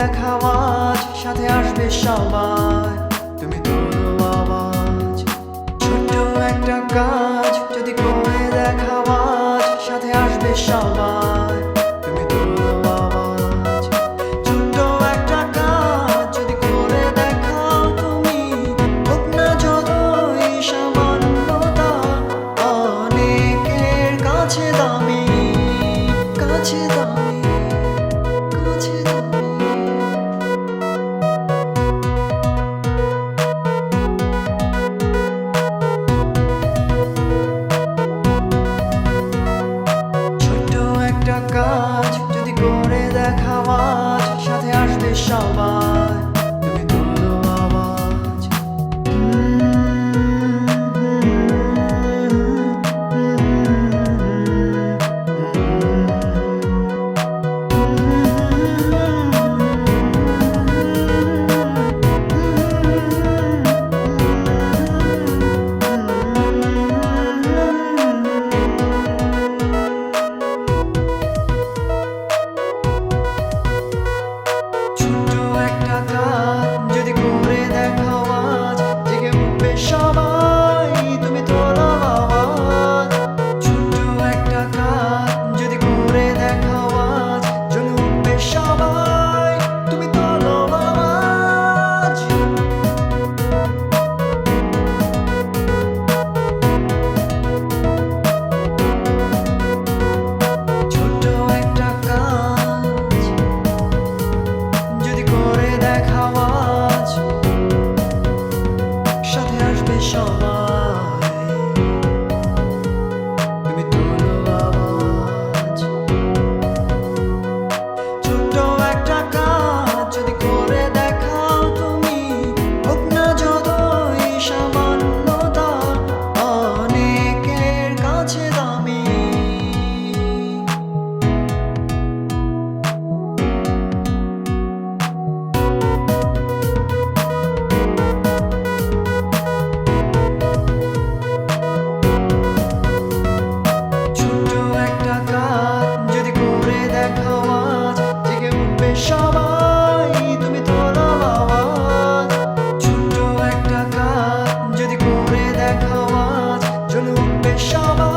দেখাও আজ, সাথে আসবে সবাই, তুমি তোলো আওয়াজ। ছোট্ট একটা কাজ যদি করে দেখাও আজ, সাথে আসবে সবাই, তুমি তোলো আওয়াজ। ছোট্ট একটা কাজ যদি করে দেখাও তুমি, হোক না যতই সামান্যতা, অনেকের কাছে দামি, কাছে দামি, কাছে দামি। ছোট্ট একটা কাজ যদি করে দেখাও আজ, সাথে আসবে সবাই, তুমি তোলো আওয়াজ। ছোট্ট একটা কাজ যদি করে দেখাও আজ, জেগে উঠবে সবাই, তুমি তোলো আওয়াজ। ছোট্ট একটা কাজ যদি করে দেখাও আজ, জ্বলে উঠবে সবাই, তুমি তোলো আওয়াজ। ছোট্ট একটা কাজ যদি করে দেখাও আজ, সাথে আসবে সবাই, তুমি তোলো আওয়াজ। ছোট্ট একটা কাজ যদি করে দেখাও তুমি, হোক না যতই সামান্যতা, অনেকের কাছে দামি। ছোট্ট একটা কাজ যদি করে দেখাও আজ, জেগে উঠবে সবাই, তুমি তোলো আওয়াজ। ছোট্ট একটা কাজ যদি করে দেখাও আজ, জ্বলে উঠবে সবাই।